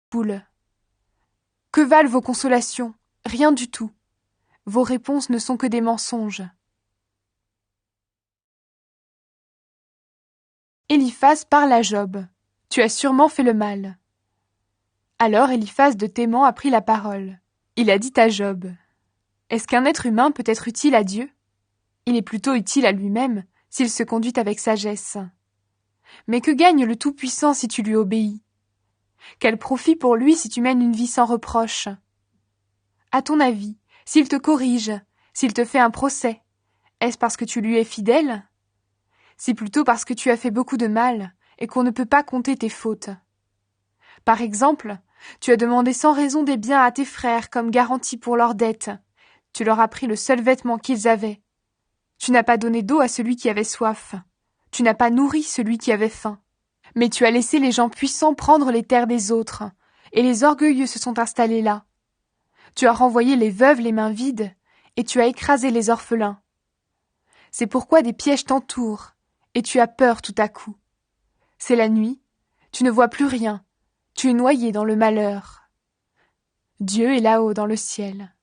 poule. Que valent vos consolations? Rien du tout. Vos réponses ne sont que des mensonges. Éliphaz parle à Job. Tu as sûrement fait le mal. Alors Éliphaz de Théman a pris la parole. Il a dit à Job. Est-ce qu'un être humain peut être utile à Dieu? Il est plutôt utile à lui-même s'il se conduit avec sagesse. Mais que gagne le Tout-Puissant si tu lui obéis? Quel profit pour lui si tu mènes une vie sans reproche? À ton avis, s'il te corrige, s'il te fait un procès, est-ce parce que tu lui es fidèle? C'est plutôt parce que tu as fait beaucoup de mal et qu'on ne peut pas compter tes fautes. Par exemple, tu as demandé sans raison des biens à tes frères comme garantie pour leurs dettes. Tu leur as pris le seul vêtement qu'ils avaient. Tu n'as pas donné d'eau à celui qui avait soif. Tu n'as pas nourri celui qui avait faim. Mais tu as laissé les gens puissants prendre les terres des autres, et les orgueilleux se sont installés là. Tu as renvoyé les veuves les mains vides, et tu as écrasé les orphelins. C'est pourquoi des pièges t'entourent, et tu as peur tout à coup. C'est la nuit, tu ne vois plus rien, tu es noyé dans le malheur. Dieu est là-haut dans le ciel.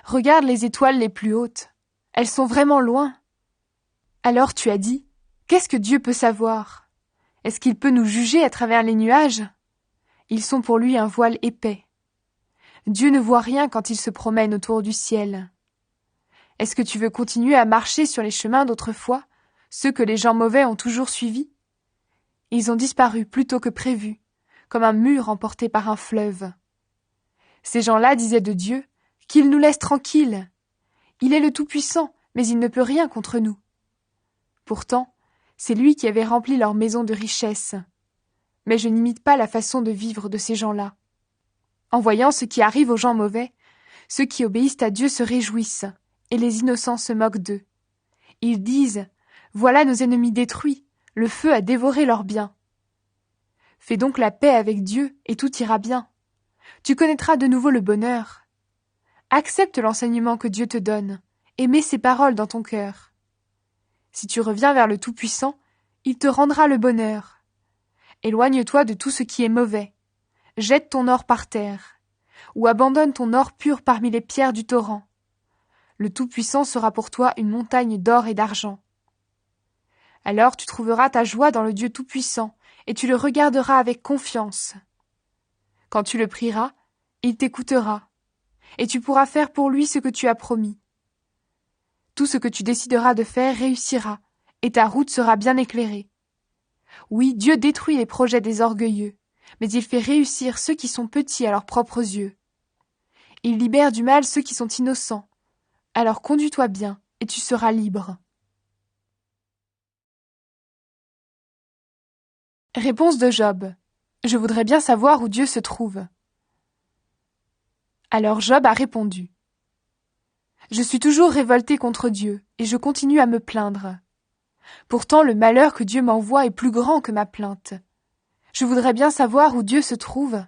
Regarde les étoiles les plus hautes. Elles sont vraiment loin. Alors tu as dit, qu'est-ce que Dieu peut savoir? Est-ce qu'il peut nous juger à travers les nuages? Ils sont pour lui un voile épais. Dieu ne voit rien quand il se promène autour du ciel. Est-ce que tu veux continuer à marcher sur les chemins d'autrefois, ceux que les gens mauvais ont toujours suivis? Ils ont disparu plus tôt que prévu, comme un mur emporté par un fleuve. Ces gens-là disaient de Dieu qu'il nous laisse tranquilles. Il est le Tout-Puissant, mais il ne peut rien contre nous. Pourtant, c'est lui qui avait rempli leur maison de richesses. Mais je n'imite pas la façon de vivre de ces gens-là. En voyant ce qui arrive aux gens mauvais, ceux qui obéissent à Dieu se réjouissent, et les innocents se moquent d'eux. Ils disent « Voilà nos ennemis détruits, le feu a dévoré leurs biens. » Fais donc la paix avec Dieu, et tout ira bien. Tu connaîtras de nouveau le bonheur. Accepte l'enseignement que Dieu te donne, et mets ses paroles dans ton cœur. Si tu reviens vers le Tout-Puissant, il te rendra le bonheur. Éloigne-toi de tout ce qui est mauvais. Jette ton or par terre, ou abandonne ton or pur parmi les pierres du torrent. Le Tout-Puissant sera pour toi une montagne d'or et d'argent. Alors tu trouveras ta joie dans le Dieu Tout-Puissant, et tu le regarderas avec confiance. Quand tu le prieras, il t'écoutera, et tu pourras faire pour lui ce que tu as promis. Tout ce que tu décideras de faire réussira, et ta route sera bien éclairée. Oui, Dieu détruit les projets des orgueilleux, mais il fait réussir ceux qui sont petits à leurs propres yeux. Il libère du mal ceux qui sont innocents. Alors conduis-toi bien, et tu seras libre. Réponse de Job. Je voudrais bien savoir où Dieu se trouve. Alors Job a répondu. Je suis toujours révolté contre Dieu, et je continue à me plaindre. Pourtant le malheur que Dieu m'envoie est plus grand que ma plainte. Je voudrais bien savoir où Dieu se trouve.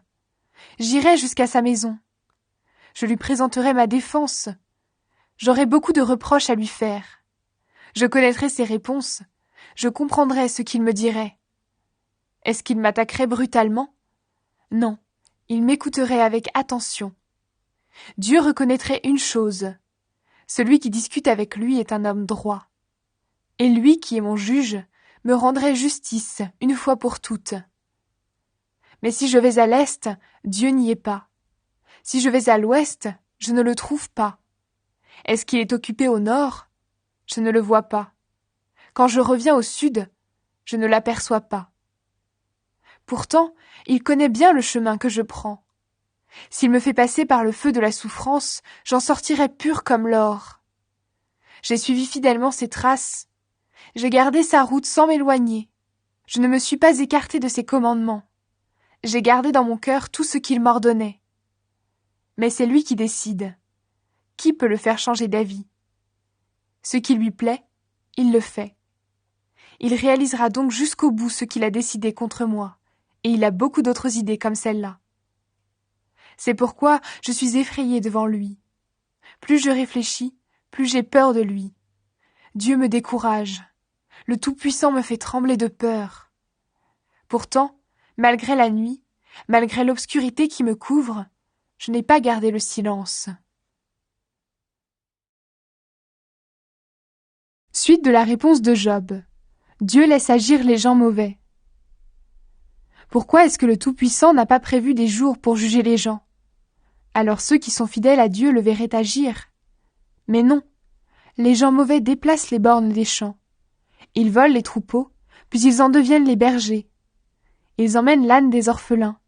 J'irai jusqu'à sa maison. Je lui présenterai ma défense. J'aurai beaucoup de reproches à lui faire. Je connaîtrai ses réponses. Je comprendrai ce qu'il me dirait. Est-ce qu'il m'attaquerait brutalement? Non, il m'écouterait avec attention. Dieu reconnaîtrait une chose. Celui qui discute avec lui est un homme droit. Et lui qui est mon juge me rendrait justice une fois pour toutes. Mais si je vais à l'est, Dieu n'y est pas. Si je vais à l'ouest, je ne le trouve pas. Est-ce qu'il est occupé au nord? Je ne le vois pas. Quand je reviens au sud, je ne l'aperçois pas. Pourtant, il connaît bien le chemin que je prends. S'il me fait passer par le feu de la souffrance, j'en sortirai pur comme l'or. J'ai suivi fidèlement ses traces. J'ai gardé sa route sans m'éloigner. Je ne me suis pas écarté de ses commandements. J'ai gardé dans mon cœur tout ce qu'il m'ordonnait. Mais c'est lui qui décide. Qui peut le faire changer d'avis? Ce qui lui plaît, il le fait. Il réalisera donc jusqu'au bout ce qu'il a décidé contre moi, et il a beaucoup d'autres idées comme celle-là. C'est pourquoi je suis effrayée devant lui. Plus je réfléchis, plus j'ai peur de lui. Dieu me décourage. Le Tout-Puissant me fait trembler de peur. Pourtant, malgré la nuit, Malgré l'obscurité qui me couvre, je n'ai pas gardé le silence. Suite de la réponse de Job. Dieu laisse agir les gens mauvais. Pourquoi est-ce que le Tout-Puissant n'a pas prévu des jours pour juger les gens? Alors ceux qui sont fidèles à Dieu le verraient agir. Mais non, les gens mauvais déplacent les bornes des champs. Ils volent les troupeaux, puis ils en deviennent les bergers. Ils emmènent l'âne des orphelins.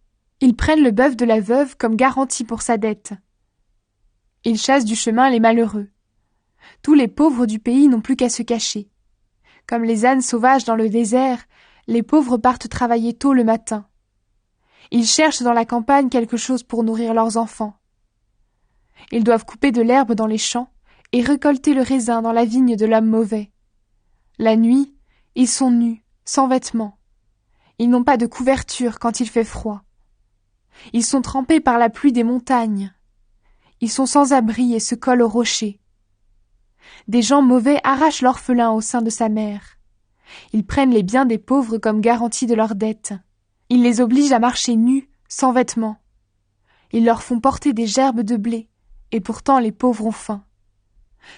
Ils prennent le bœuf de la veuve comme garantie pour sa dette. Ils chassent du chemin les malheureux. Tous les pauvres du pays n'ont plus qu'à se cacher. Comme les ânes sauvages dans le désert, les pauvres partent travailler tôt le matin. Ils cherchent dans la campagne quelque chose pour nourrir leurs enfants. Ils doivent couper de l'herbe dans les champs et récolter le raisin dans la vigne de l'homme mauvais. La nuit, ils sont nus, sans vêtements. Ils n'ont pas de couverture quand il fait froid. Ils sont trempés par la pluie des montagnes. Ils sont sans abri et se collent aux rochers. Des gens mauvais arrachent l'orphelin au sein de sa mère. Ils prennent les biens des pauvres comme garantie de leurs dettes. Ils les obligent à marcher nus, sans vêtements. Ils leur font porter des gerbes de blé, et pourtant les pauvres ont faim.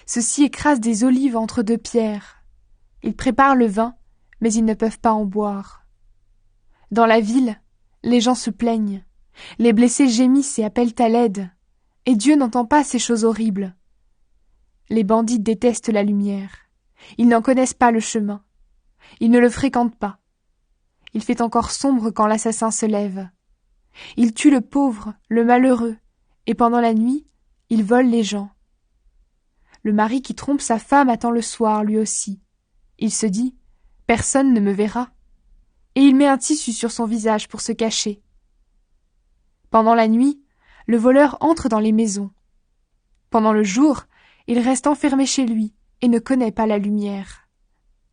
Ceux-ci écrasent des olives entre deux pierres. Ils préparent le vin, mais ils ne peuvent pas en boire. Dans la ville, les gens se plaignent. Les blessés gémissent et appellent à l'aide. Et Dieu n'entend pas ces choses horribles. Les bandits détestent la lumière. Ils n'en connaissent pas le chemin. Ils ne le fréquentent pas. Il fait encore sombre quand l'assassin se lève. Il tue le pauvre, le malheureux, et pendant la nuit, il vole les gens. Le mari qui trompe sa femme attend le soir, lui aussi. Il se dit « Personne ne me verra ». Et il met un tissu sur son visage pour se cacher. Pendant la nuit, le voleur entre dans les maisons. Pendant le jour, il reste enfermé chez lui et ne connaît pas la lumière.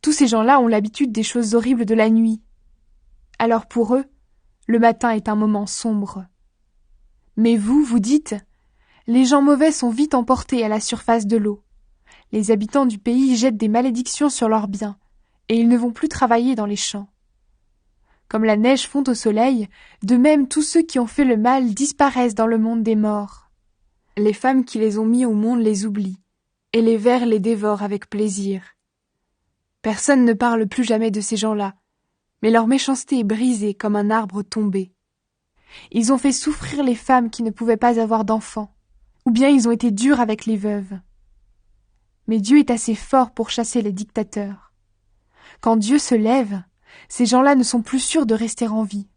Tous ces gens-là ont l'habitude des choses horribles de la nuit. Alors pour eux, le matin est un moment sombre. Mais vous, vous dites, les gens mauvais sont vite emportés à la surface de l'eau. Les habitants du pays jettent des malédictions sur leurs biens, et ils ne vont plus travailler dans les champs. Comme la neige fond au soleil, de même tous ceux qui ont fait le mal disparaissent dans le monde des morts. Les femmes qui les ont mis au monde les oublient, et les vers les dévorent avec plaisir. Personne ne parle plus jamais de ces gens-là, mais leur méchanceté est brisée comme un arbre tombé. Ils ont fait souffrir les femmes qui ne pouvaient pas avoir d'enfants, ou bien ils ont été durs avec les veuves. Mais Dieu est assez fort pour chasser les dictateurs. Quand Dieu se lève, ces gens-là ne sont plus sûrs de rester en vie.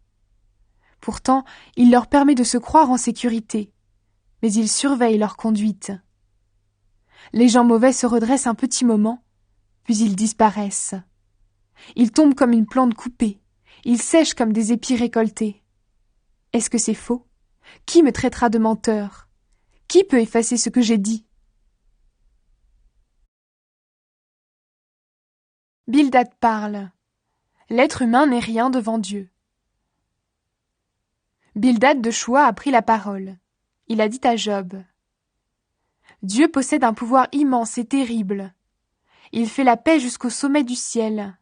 Pourtant, il leur permet de se croire en sécurité, mais il surveille leur conduite. Les gens mauvais se redressent un petit moment, puis ils disparaissent. Ils tombent comme une plante coupée, ils sèchent comme des épis récoltés. Est-ce que c'est faux? Qui me traitera de menteur? Qui peut effacer ce que j'ai dit? Bildad parle. L'être humain n'est rien devant Dieu. Bildad de Choua a pris la parole. Il a dit à Job: Dieu possède un pouvoir immense et terrible. Il fait la paix jusqu'au sommet du ciel.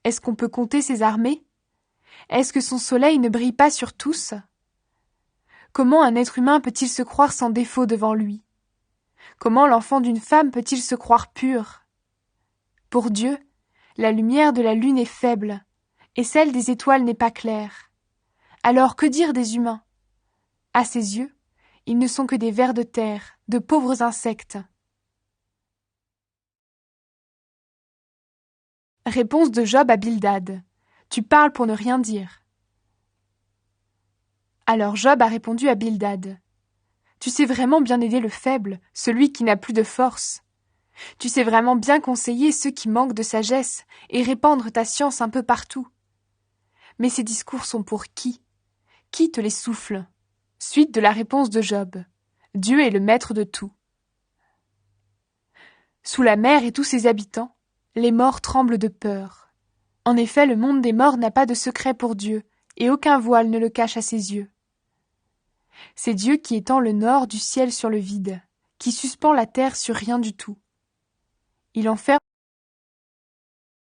Est-ce qu'on peut compter ses armées? Est-ce que son soleil ne brille pas sur tous? Comment un être humain peut-il se croire sans défaut devant lui? Comment l'enfant d'une femme peut-il se croire pur? Pour Dieu, la lumière de la lune est faible, et celle des étoiles n'est pas claire. Alors que dire des humains? À ses yeux, ils ne sont que des vers de terre, de pauvres insectes. Réponse de Job à Bildad. Tu parles pour ne rien dire. Alors Job a répondu à Bildad. Tu sais vraiment bien aider le faible, celui qui n'a plus de force. Tu sais vraiment bien conseiller ceux qui manquent de sagesse et répandre ta science un peu partout. Mais ces discours sont pour qui? Qui te les souffle? Suite de la réponse de Job. Dieu est le maître de tout. Sous la mer et tous ses habitants, les morts tremblent de peur. En effet, le monde des morts n'a pas de secret pour Dieu, et aucun voile ne le cache à ses yeux. C'est Dieu qui étend le nord du ciel sur le vide, qui suspend la terre sur rien du tout. Il enferme